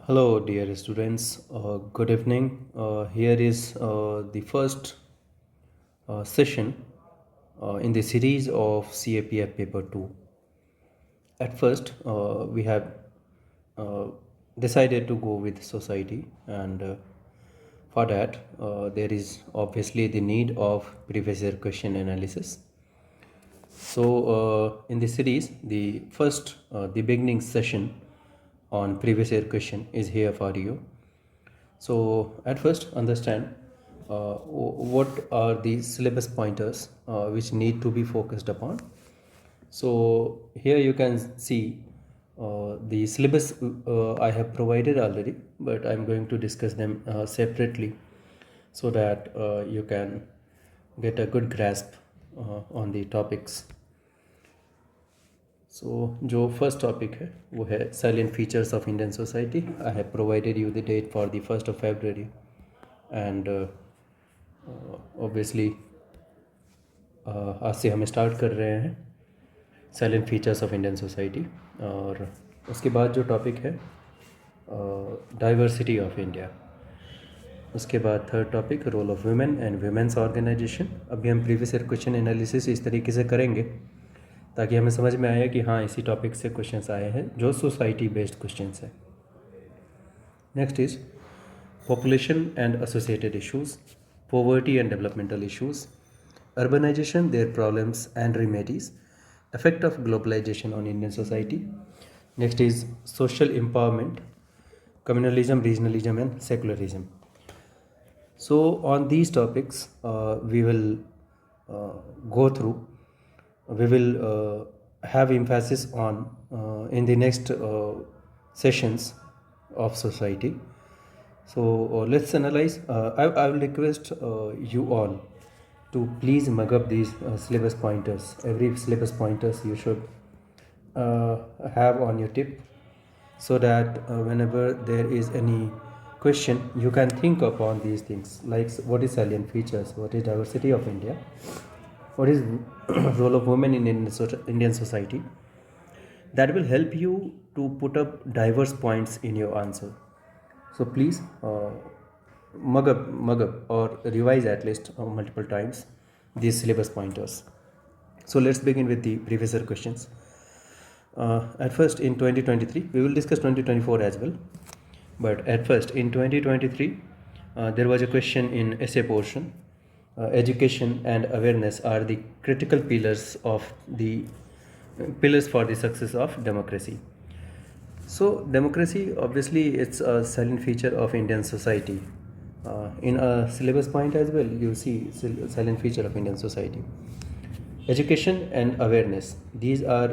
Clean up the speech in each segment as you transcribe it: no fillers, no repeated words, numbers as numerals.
Hello, dear students. Good evening. Here is the first session in the series of CAPF Paper 2. At first, we have uh, decided to go with society, and for that, there is obviously the need of previous year question analysis. So, in the series, the beginning session on previous year question is here for you. So, at first, understand what are the syllabus pointers which need to be focused upon. So, here you can see the syllabus I have provided already, but I'm going to discuss them separately so that you can get a good grasp on the topics. So जो first topic है वो है silent features of Indian society. I have provided you the date for the 1st of February and obviously आज से हम start कर रहे हैं silent features of Indian society. और उसके बाद जो टॉपिक है डाइवर्सिटी ऑफ इंडिया. उसके बाद third topic role of women and women's organisation. अभी हम प्रीवियस ईयर क्वेश्चन एनालिसिस इस तरीके से करेंगे ताकि हमें समझ में आए कि हाँ इसी टॉपिक से क्वेश्चंस आए हैं जो सोसाइटी बेस्ड क्वेश्चंस हैं. Next is population and associated issues, poverty and developmental issues, urbanisation their problems and remedies, effect of globalization on Indian society. Next is social empowerment, communalism, regionalism and secularism. So on these topics we will go through. We will have emphasis on in the next sessions of society. So let's analyze. I will request you all to please mug up these syllabus pointers. Every syllabus pointers you should have on your tip so that whenever there is any question you can think upon these things like what is salient features, what is diversity of India, what is role of women in Indian society. That will help you to put up diverse points in your answer. So please mug up or revise at least multiple times these syllabus pointers. So let's begin with the previous year questions. At first in 2023 we will discuss 2024 as well, but at first in 2023 there was a question in essay portion. Education and awareness are the critical pillars for the success of democracy. So democracy obviously it's a silent feature of Indian society. In a syllabus point as well you see silent feature of Indian society. Education and awareness, these are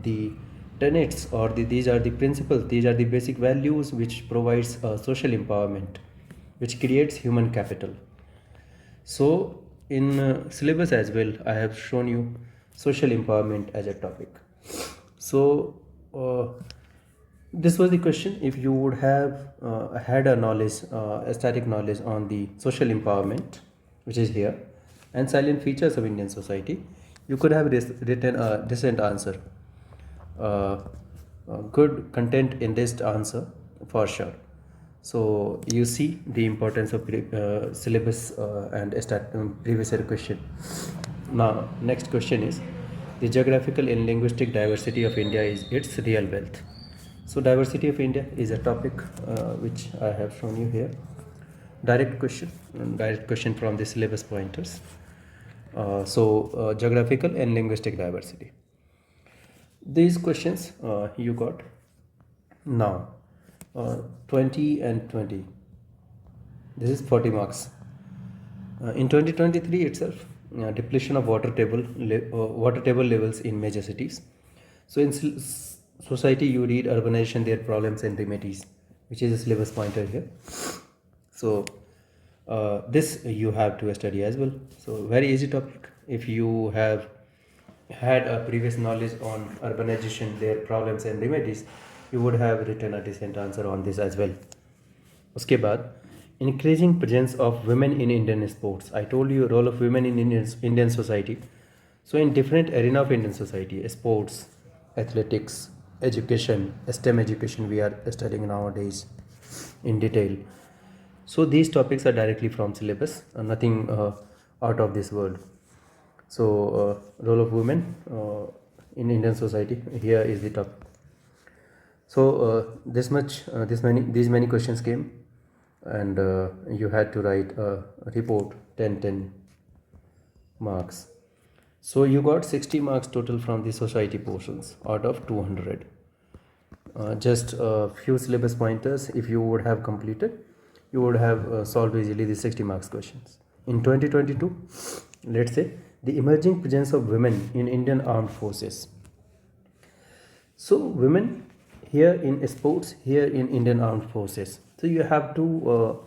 the tenets or these are the principles, these are the basic values which provides social empowerment, which creates human capital. So in syllabus as well I have shown you social empowerment as a topic. So this was the question. If you would have had a static knowledge on the social empowerment, which is here, and salient features of Indian society, you could have written a decent answer, good content in this answer for sure. So you see the importance of syllabus and previous year question. Now next question is the geographical and linguistic diversity of India is its real wealth. So diversity of India is a topic which I have shown you here. Direct question from the syllabus pointers. Geographical and linguistic diversity. These questions you got now 20 and 20. This is 40 marks. In 2023 itself, depletion of water table levels in major cities. So in society you read urbanization, their problems and remedies, which is a syllabus pointer here. So this you have to study as well. So very easy topic. If you have had a previous knowledge on urbanization, their problems and remedies, you would have written a decent answer on this as well. उसके बाद increasing presence of women in Indian sports. I told you role of women in Indian society. So in different arena of Indian society, sports, athletics, education, STEM education we are studying nowadays, in detail. So these topics are directly from syllabus, nothing out of this world. So role of women in Indian society, here is the topic. So these many questions came, and you had to write a report 10 marks. So you got 60 marks total from the society portions out of 200. Just a few syllabus pointers. If you would have completed, you would have solved easily the 60 marks questions. In 2022, let's say the emerging presence of women in Indian armed forces. So women here in sports, here in Indian armed forces. So you have to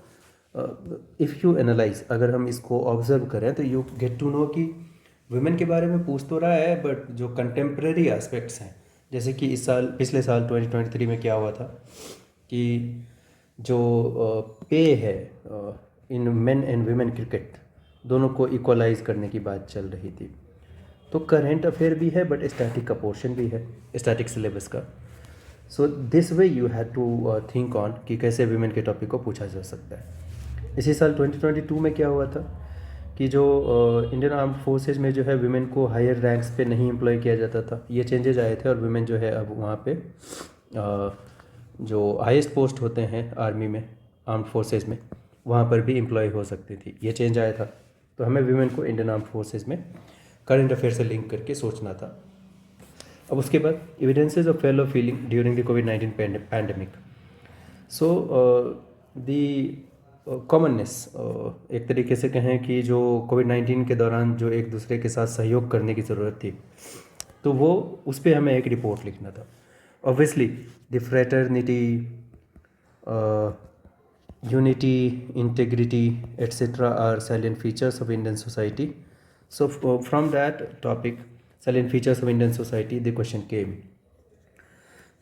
if you analyze, अगर हम इसको observe करें तो you get to know कि women के बारे में पूछ तो रहा है, बट जो कंटेम्प्रेरी एस्पेक्ट्स हैं, जैसे कि पिछले साल 2023 में क्या हुआ था कि जो पे है इन मेन एंड वुमेन क्रिकेट, दोनों को इक्वलाइज करने की बात चल रही थी. तो करेंट अफेयर भी है, बट स्टैटिक का पोर्शन भी है, स्टैटिक सिलेबस का. So this way you have to think on कि कैसे वुमेन के टॉपिक को पूछा जा सकता है. इसी साल 2022 में क्या हुआ था कि जो इंडियन आर्म्ड फोर्सेज में जो है वुमेन को हायर रैंक्स पे नहीं एम्प्लॉय किया जाता था. ये चेंजेज आए थे और वुमेन जो है अब वहाँ पे जो हाईएस्ट पोस्ट होते हैं आर्मी में, आर्म्ड फोर्सेज में, वहाँ पर भी एम्प्लॉय हो सकती थी. ये चेंज आया था. तो हमें वुमेन को इंडियन आर्म्ड फोर्सेज में करंट अफेयर से लिंक करके सोचना था. अब उसके बाद evidences of fellow feeling during the covid pandemic. So the commonness, एक तरीके से कहें कि जो कोविड-19 के दौरान जो एक दूसरे के साथ सहयोग करने की ज़रूरत थी, तो वो उस पर हमें एक रिपोर्ट लिखना था. Obviously the fraternity, unity, integrity etcetera are silent features of Indian society. So from that topic, silent features of Indian society, the question came.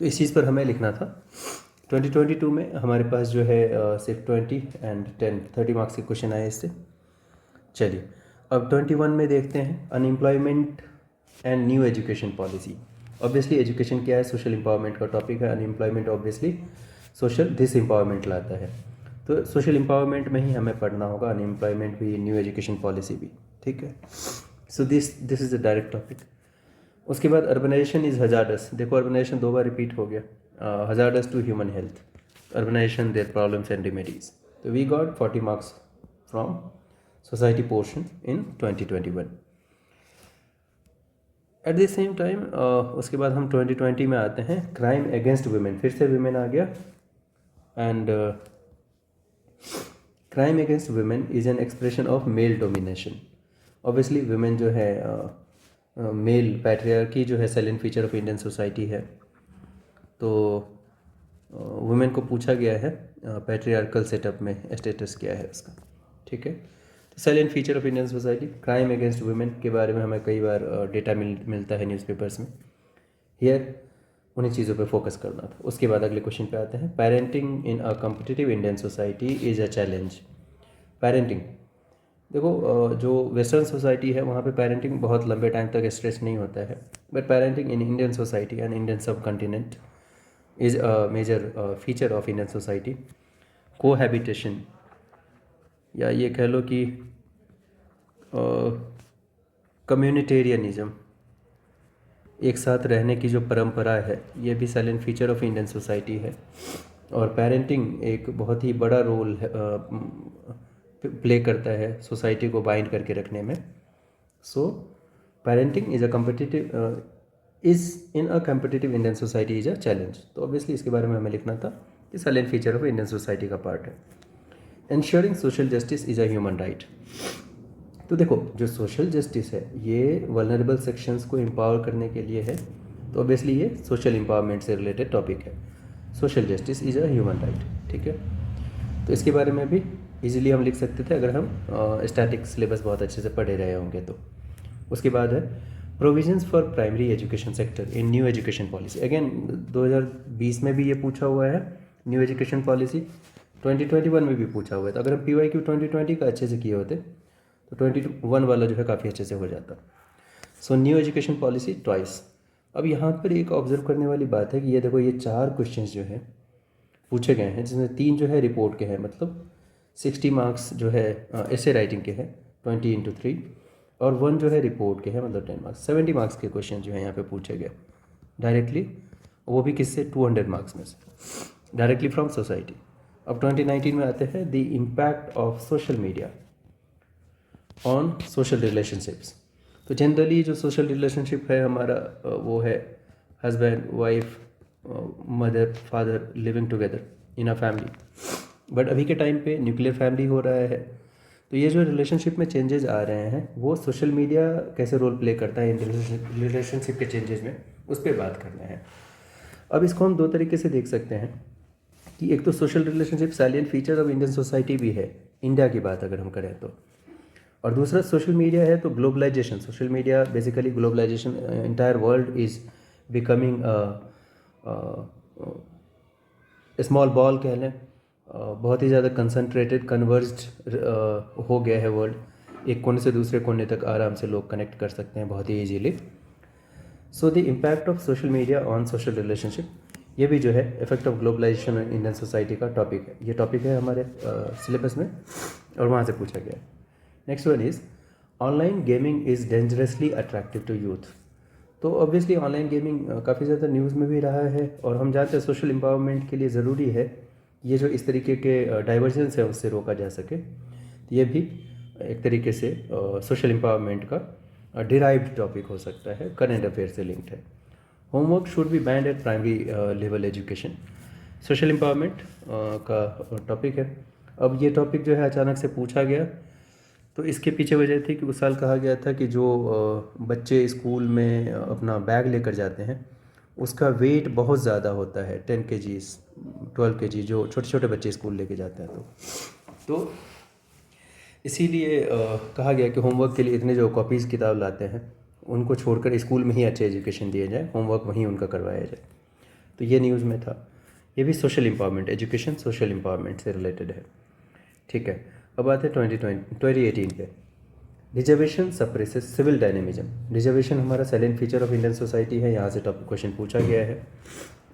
तो इस चीज़ पर हमें लिखना था. 2022 में हमारे पास जो है सिर्फ 20 एंड 30 मार्क्स के क्वेश्चन आए इससे. चलिए अब 21 में देखते हैं unemployment and new education policy. Obviously education क्या है, सोशल एम्पावरमेंट का टॉपिक है. अनएम्प्लॉयमेंट ऑब्वियसली सोशल डिसएम्पावरमेंट लाता है. तो सोशल एम्पावरमेंट में ही हमें पढ़ना होगा, अनएम्प्लॉयमेंट भी, न्यू एजुकेशन पॉलिसी भी. ठीक है. So this is the direct topic. उसके बाद अर्बनाइजेशन इज़ हजार्डस. देखो अर्बनाइजेशन 2 बार रिपीट हो गया. Hazardous to human health, urbanization, their problems and remedies. So we got 40 marks from society portion in 2021. At the same time उसके बाद हम 2020 में आते हैं क्राइम अगेंस्ट वुमेन. फिर से वुमेन आ गया. And crime against women is an expression of male domination. Obviously women जो है मेल पैट्रियार्की जो है silent feature of Indian society है. तो वुमेन को पूछा गया है पैट्रियार्कल सेटअप में स्टेटस क्या है उसका. ठीक है. तो silent feature of Indian society, crime against women के बारे में हमें कई बार डेटा मिलता है न्यूज़पेपर्स में. हियर उन्हीं चीज़ों पे फोकस करना था. उसके बाद अगले क्वेश्चन पे आते हैं. Parenting in a competitive Indian society is a challenge. Parenting, देखो जो वेस्टर्न सोसाइटी है वहाँ पे पेरेंटिंग बहुत लंबे टाइम तक स्ट्रेस नहीं होता है. But parenting in Indian society and Indian सब continent is a major feature of Indian society. Cohabitation, या ये कह लो कि कम्युनिटेरियनिज्म, एक साथ रहने की जो परंपरा है, ये भी silent feature of Indian society है. और पेरेंटिंग एक बहुत ही बड़ा रोल प्ले करता है सोसाइटी को बाइंड करके रखने में. So parenting is a competitive is in a competitive Indian society is a challenge. तो ऑब्वियसली इसके बारे में हमें लिखना था कि silent feature of Indian society का पार्ट है. Ensuring social justice is a human right. तो देखो जो सोशल जस्टिस है ये वल्नरेबल सेक्शंस को एम्पावर करने के लिए है. तो ऑब्वियसली ये सोशल एम्पावरमेंट से रिलेटेड टॉपिक है. Social justice is a human right. ठीक है. तो इसके बारे में भी ईजिली हम लिख सकते थे अगर हम स्टैटिक सिलेबस बहुत अच्छे से पढ़े रहे होंगे तो. उसके बाद है provisions for primary education sector in new education policy. Again 2020 में भी ये पूछा हुआ है न्यू एजुकेशन पॉलिसी. 2021 में भी पूछा हुआ है. तो अगर हम PYQ 2020 का अच्छे से किए होते तो 21 वाला जो है काफ़ी अच्छे से हो जाता. So new education policy twice. अब यहाँ पर एक ऑब्जर्व करने वाली बात है कि ये देखो ये 4 क्वेश्चन जो है पूछे गए हैं, जिसमें 3 जो है रिपोर्ट के हैं, मतलब 60 मार्क्स जो है ऐसे राइटिंग के हैं 20 × 3, और 1 जो है रिपोर्ट के हैं, मतलब 10 मार्क्स। 70 मार्क्स के क्वेश्चन जो है यहाँ पे पूछे गए डायरेक्टली, वो भी किससे, 200 मार्क्स में से, डायरेक्टली फ्रॉम सोसाइटी। अब 2019 में आते हैं, the impact of social media on social relationships. तो जनरली जो सोशल रिलेशनशिप है हमारा वो है husband wife, mother father living together in a family. But अभी के टाइम पे न्यूक्लियर फैमिली हो रहा है, तो ये जो रिलेशनशिप में चेंजेस आ रहे हैं, वो सोशल मीडिया कैसे रोल प्ले करता है इन रिलेशनशिप के चेंजेस में, उस पर बात करना है। अब इसको हम 2 तरीके से देख सकते हैं कि एक तो social relationship salient feature of Indian society भी है, इंडिया की बात अगर हम करें तो, और दूसरा सोशल मीडिया है तो globalisation. Social media basically globalisation, entire world is becoming small ball कह लें, बहुत ही ज़्यादा कंसनट्रेटेड कन्वर्ज्ड हो गया है वर्ल्ड। एक कोने से दूसरे कोने तक आराम से लोग कनेक्ट कर सकते हैं बहुत ही easily. So the impact of social media on social relationship, ये भी जो है effect of globalisation on Indian society का टॉपिक है। ये टॉपिक है हमारे सिलेबस में और वहाँ से पूछा गया है। Next one is online gaming is dangerously attractive to youth. तो ऑब्वियसली ऑनलाइन गेमिंग काफ़ी ज़्यादा न्यूज़ में भी रहा है, और हम जानते हैं सोशल एम्पावरमेंट के लिए ज़रूरी है ये जो इस तरीके के डाइवर्जेंस है उससे रोका जा सके। तो ये भी एक तरीके से सोशल एम्पावरमेंट का डिराइव्ड टॉपिक हो सकता है, करंट अफेयर से लिंक्ड है। Homework should be band eight primary level education, social empowerment का टॉपिक है। अब ये टॉपिक जो है अचानक से पूछा गया, तो इसके पीछे वजह थी कि उस साल कहा गया था कि जो बच्चे स्कूल में अपना बैग लेकर जाते हैं उसका वेट बहुत ज़्यादा होता है, 10 kg 12 kg, जो छोटे छोटे बच्चे स्कूल लेके जाते हैं। तो इसीलिए कहा गया कि होमवर्क के लिए इतने जो कॉपीज़ किताब लाते हैं उनको छोड़कर स्कूल में ही अच्छे एजुकेशन दिया जाए, होमवर्क वहीं उनका करवाया जाए। तो ये न्यूज़ में था। ये भी social empowerment, education social empowerment से रिलेटेड है। ठीक है, अब आते हैं 2018 पे। Reservation suppresses civil dynamism. Reservation हमारा silent feature of Indian society है, यहाँ से टॉपिक क्वेश्चन पूछा गया है।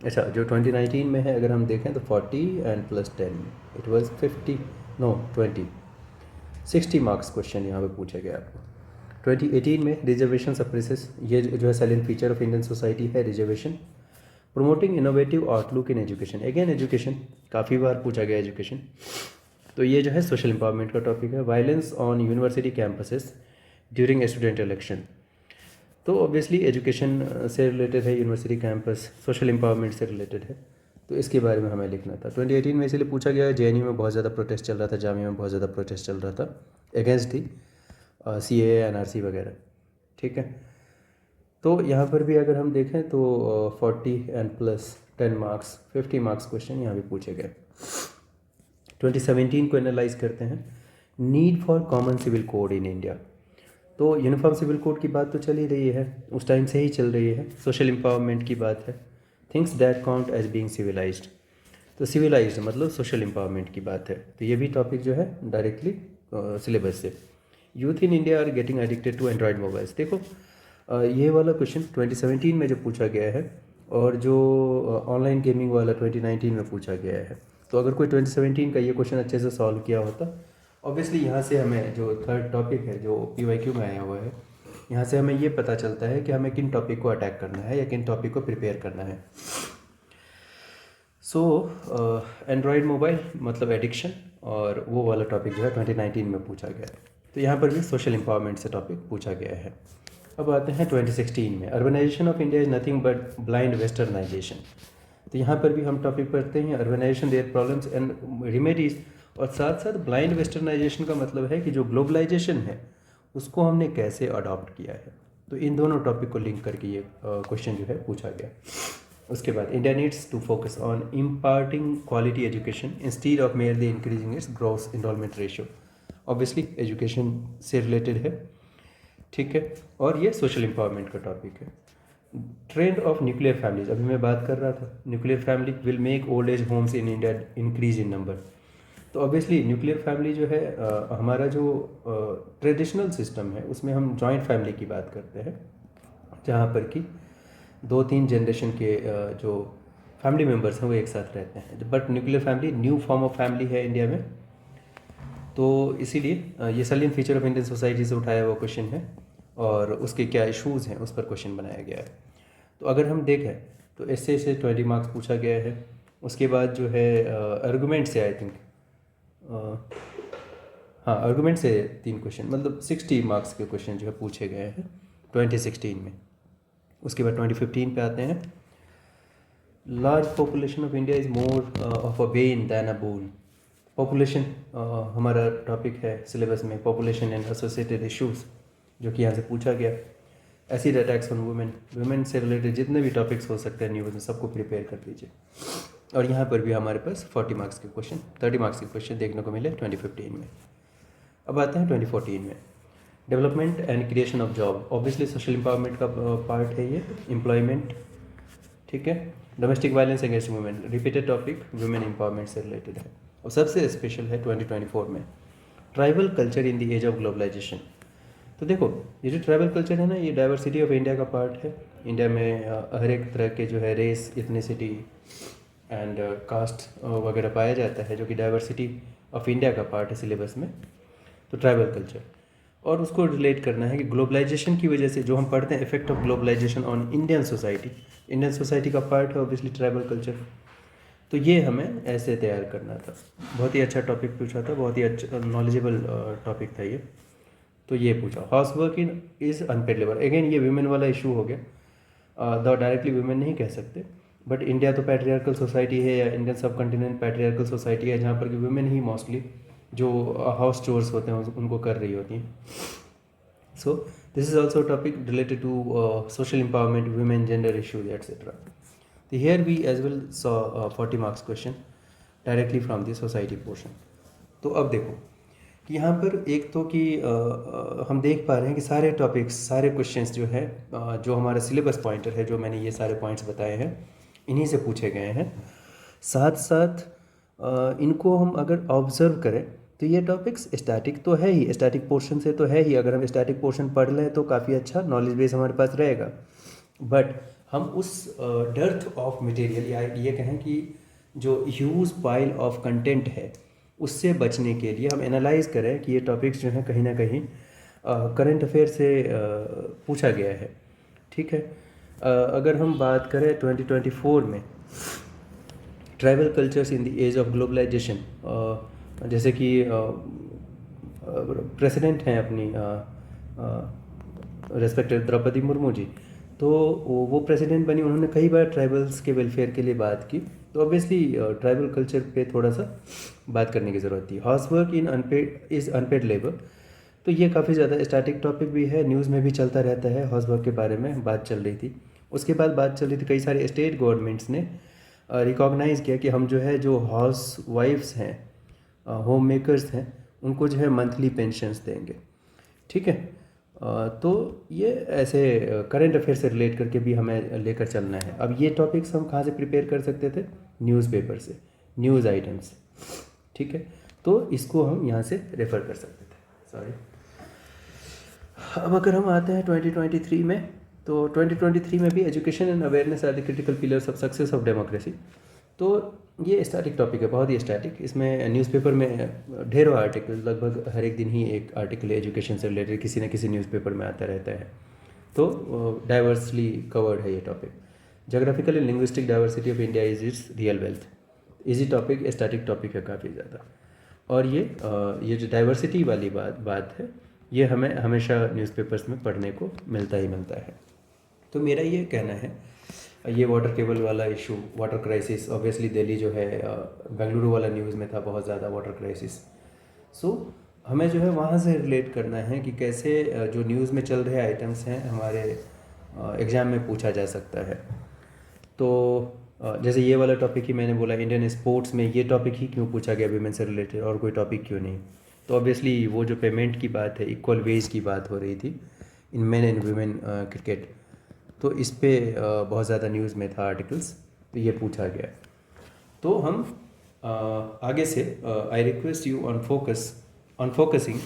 अच्छा, जो 2019 में है अगर हम देखें तो 40 and plus 10 it was 60 marks question यहाँ पे पूछा गया आपको। 2018 में रिजर्वेशन सप्रेसेस, ये जो है silent feature of Indian society है reservation. Promoting innovative outlook in education, again education, काफ़ी बार पूछा गया एजुकेशन। तो ये जो है सोशल एम्पावरमेंट का टॉपिक है। Violence on university campuses during student election, तो ऑब्वियसली एजुकेशन से रिलेटेड है, यूनिवर्सिटी कैंपस सोशल एम्पावरमेंट से रिलेटेड है, तो इसके बारे में हमें लिखना था। 2018 में इसलिए पूछा गया है, JNU में बहुत ज़्यादा प्रोटेस्ट चल रहा था, जामिया में बहुत ज़्यादा प्रोटेस्ट चल रहा था अगेंस्ट थी CAA NRC वगैरह। ठीक है, तो यहाँ पर भी अगर हम देखें तो 40 and plus 10 marks 50 marks question यहाँ भी पूछे गए। 2017 को एनालाइज करते हैं, need for common civil code in India. तो यूनिफॉर्म सिविल कोड की बात तो चल ही रही है, उस टाइम से ही चल रही है। सोशल एम्पावरमेंट की बात है, things that count as being civilised, तो सिविलाइज्ड मतलब सोशल एम्पावरमेंट की बात है। तो ये भी टॉपिक जो है डायरेक्टली सिलेबस से। Youth in India are getting addicted to android mobiles. देखो ये वाला क्वेश्चन 2017 में जो पूछा गया है, और जो ऑनलाइन गेमिंग वाला 2019 में पूछा गया है। तो अगर कोई 2017 का ये क्वेश्चन अच्छे से सॉल्व किया होता, ऑब्वियसली यहाँ से हमें जो थर्ड टॉपिक है जो PYQ में आया हुआ है, यहाँ से हमें ये पता चलता है कि हमें किन टॉपिक को अटैक करना है या किन टॉपिक को प्रिपेयर करना है। सो एंड्रॉयड मोबाइल मतलब एडिक्शन, और वो वाला टॉपिक जो है 2019 में पूछा गया है। तो यहाँ पर भी सोशल एम्पावरमेंट से टॉपिक पूछा गया है। अब आते हैं 2016 में, urbanisation of India is nothing but blind westernisation. तो यहाँ पर भी हम टॉपिक पढ़ते हैं urbanisation, their problems and remedies, और साथ साथ ब्लाइंड वेस्टर्नाइजेशन का मतलब है कि जो ग्लोबलाइजेशन है उसको हमने कैसे अडॉप्ट किया है। तो इन दोनों टॉपिक को लिंक करके ये क्वेश्चन जो है पूछा गया। उसके बाद India needs to focus on imparting quality education instead of merely increasing its gross enrolment ratio. Obviously education से रिलेटेड है, ठीक है, और ये सोशल एम्पावरमेंट का टॉपिक है। ट्रेंड ऑफ न्यूक्लियर फैमिलीज, अभी मैं बात कर रहा था, nuclear family will make old age homes in India increase in number. तो ऑब्वियसली न्यूक्लियर फैमिली जो है हमारा जो ट्रेडिशनल सिस्टम है उसमें हम जॉइंट फैमिली की बात करते हैं, जहाँ पर कि 2-3 जनरेशन के जो फैमिली मेम्बर्स हैं वो एक साथ रहते हैं, but nuclear family new form of family है इंडिया में। तो इसीलिए ये salient feature of Indian society से उठाया हुआ क्वेश्चन है और उसके क्या इशूज़ हैं उस पर क्वेश्चन बनाया गया है। तो अगर हम देखें तो इससे 20 मार्क्स पूछा गया है। उसके बाद जो है आर्गूमेंट से आई थिंक हाँ आर्गूमेंट से 3 क्वेश्चन, मतलब 60 मार्क्स के क्वेश्चन जो है पूछे गए हैं 2016 में। उसके बाद 2015 पे आते हैं, large population of India is more of a Ben then a bone. Population हमारा टॉपिक है सिलेबस में, पॉपुलेशन एंड एसोसिएटेड इश्यूज़, जो कि यहाँ से पूछा गया। Acid attacks on women, women से रिलेटेड जितने भी टॉपिक्स हो सकते हैं न्यूज़ में सबको प्रिपेयर कर लीजिए। और यहाँ पर भी हमारे पास 40 मार्क्स के क्वेश्चन, 30 मार्क्स के क्वेश्चन देखने को मिले 2015 में। अब आते हैं 2014 में, development and creation of job. Obviously social empowerment का पार्ट है ये, एम्प्लॉयमेंट, ठीक है। Domestic violence against women, repeated topic, women empowerment से रिलेटेड है। और सबसे स्पेशल है 2024 में, tribal culture in the age of globalisation. तो देखो ये जो ट्राइबल कल्चर है ना, ये डाइवर्सिटी ऑफ इंडिया का पार्ट है। इंडिया में हर एक तरह के जो है रेस, इथनिसिटी एंड कास्ट वगैरह पाया जाता है, जो कि डाइवर्सिटी ऑफ इंडिया का पार्ट है सिलेबस में। तो ट्राइबल कल्चर, और उसको रिलेट करना है कि ग्लोबलाइजेशन की वजह से जो हम पढ़ते हैं effect of globalisation on Indian society, Indian society का पार्ट है ऑब्वियसली ट्राइबल कल्चर। तो ये हमें ऐसे तैयार करना था। बहुत ही अच्छा टॉपिक पूछा था, बहुत ही अच्छा नॉलेजेबल टॉपिक था ये। तो ये पूछा, house work in is unpaid labour. Again ये वुमेन वाला इशू हो गया, द डायरेक्टली वुमेन नहीं कह सकते, बट इंडिया तो पैट्रियार्कल सोसाइटी है, या इंडियन सब कॉन्टिनेंट पैट्रियार्कल सोसाइटी है, जहाँ पर कि वुमेन ही मोस्टली जो हाउस चोर्स होते हैं उनको कर रही होती हैं। So this is also topic related to social empowerment, women, gender issues etcetera. तो here we as well saw 40 marks question directly from the society portion. तो अब देखो कि यहाँ पर एक तो कि हम देख पा रहे हैं कि सारे टॉपिक्स, सारे क्वेश्चंस जो है जो हमारा सिलेबस पॉइंटर है, जो मैंने ये सारे पॉइंट्स बताए हैं, इन्हीं से पूछे गए हैं। साथ साथ इनको हम अगर ऑब्जर्व करें तो ये टॉपिक्स स्टैटिक तो है ही, स्टैटिक पोर्शन से तो है ही। अगर हम स्टैटिक पोर्शन पढ़ लें तो काफ़ी अच्छा नॉलेज बेस हमारे पास रहेगा। बट हम उस डर्थ ऑफ मटेरियल, या ये कहें कि जो ह्यूज पाइल ऑफ कंटेंट है, उससे बचने के लिए हम एनालाइज करें कि ये टॉपिक्स जो हैं कहीं ना कहीं करंट अफेयर से पूछा गया है, ठीक है। अगर हम बात करें 2024 में tribal cultures in the age of globalisation, जैसे कि प्रेसिडेंट हैं अपनी रेस्पेक्टेड द्रौपदी मुर्मू जी, तो वो प्रेसिडेंट बनी, उन्होंने कई बार ट्राइबल्स के वेलफेयर के लिए बात की। तो ऑब्वियसली ट्राइबल कल्चर पे थोड़ा सा बात करने की ज़रूरत थी। House work in unpaid is unpaid labour, तो ये काफ़ी ज़्यादा स्टैटिक टॉपिक भी है, न्यूज़ में भी चलता रहता है, हाउस वर्क के बारे में बात चल रही थी। उसके बाद बात चल रही थी, कई सारे स्टेट गवर्नमेंट्स ने रिकॉग्नाइज़ किया कि हम जो है जो हाउस वाइफ्स हैं, होम मेकर्स हैं, उनको जो है मंथली पेंशन्स देंगे, ठीक है। तो ये ऐसे करंट अफेयर से रिलेट करके भी हमें लेकर चलना है। अब ये टॉपिक्स हम कहाँ से प्रिपेयर कर सकते थे? न्यूज़पेपर से, न्यूज़ आइटम्स, ठीक है। तो इसको हम यहाँ से रेफ़र कर सकते थे, सॉरी। अब अगर हम आते हैं 2023 में, तो 2023 में भी education and awareness are the critical pillars of success of democracy. तो ये स्टैटिक टॉपिक है, बहुत ही स्टैटिक। इसमें न्यूज़पेपर में ढेरों आर्टिकल, लगभग हर एक दिन ही एक आर्टिकल एजुकेशन से रिलेटेड किसी न किसी न्यूज़पेपर में आता रहता है। तो डाइवर्सली कवर्ड है ये topic. Geographical and linguistic diversity of India is it's real wealth, easy topic, static topic है काफ़ी ज़्यादा। और ये जो डाइवर्सिटी वाली बात है, ये हमें हमेशा न्यूज़पेपर्स में पढ़ने को मिलता ही मिलता है। तो मेरा ये कहना है, ये वाटर केबल वाला issue, water crisis, obviously Delhi जो है, बेंगलुरु वाला न्यूज़ में था बहुत ज़्यादा वाटर क्राइसिस। सो हमें जो है वहाँ से रिलेट करना है कि कैसे जो न्यूज़ में चल रहे आइटम्स हैं हमारे एग्ज़ाम में पूछा जा सकता है। तो जैसे ये वाला टॉपिक ही मैंने बोला, इंडियन स्पोर्ट्स में ये टॉपिक ही क्यों पूछा गया विमेन से रिलेटेड, और कोई टॉपिक क्यों नहीं? तो ऑब्वियसली वो जो पेमेंट की बात है, इक्वल वेज की बात हो रही थी इन मेन एंड वुमेन क्रिकेट, तो इस पे बहुत ज़्यादा न्यूज़ में था आर्टिकल्स, तो ये पूछा गया। तो हम आगे से I request you on focusing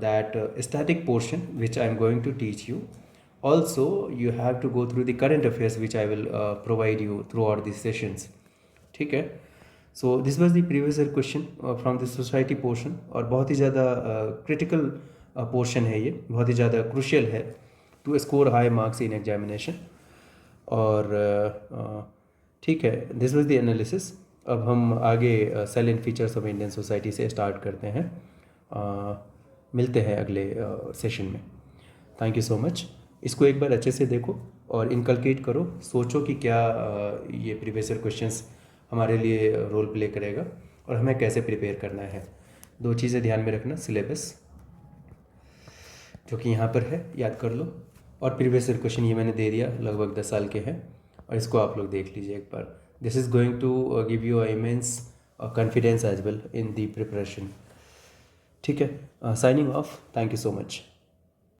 that static portion which I am going to teach you Also, you have to go through the current affairs which I will provide you throughout these sessions. ठीक है. So this was the previous year question from the society portion, और बहुत ही ज़्यादा critical portion है ये, बहुत ही ज़्यादा crucial है to score high marks in examination. और ठीक है, दिस वाज द एनालिसिस. अब हम आगे silent features of Indian society से स्टार्ट करते हैं. मिलते हैं अगले सेशन में. Thank you so much. इसको एक बार अच्छे से देखो और इनकलकेट करो, सोचो कि क्या ये प्रीवियस ईयर क्वेश्चंस हमारे लिए रोल प्ले करेगा और हमें कैसे प्रिपेयर करना है. 2 चीज़ें ध्यान में रखना, सिलेबस जो कि यहाँ पर है याद कर लो, और प्रीवियस ईयर क्वेश्चन ये मैंने दे दिया, लगभग 10 साल के हैं, और इसको आप लोग देख लीजिए एक बार. This is going to give you immense confidence as well in the preparation. ठीक है, signing off. Thank you so much.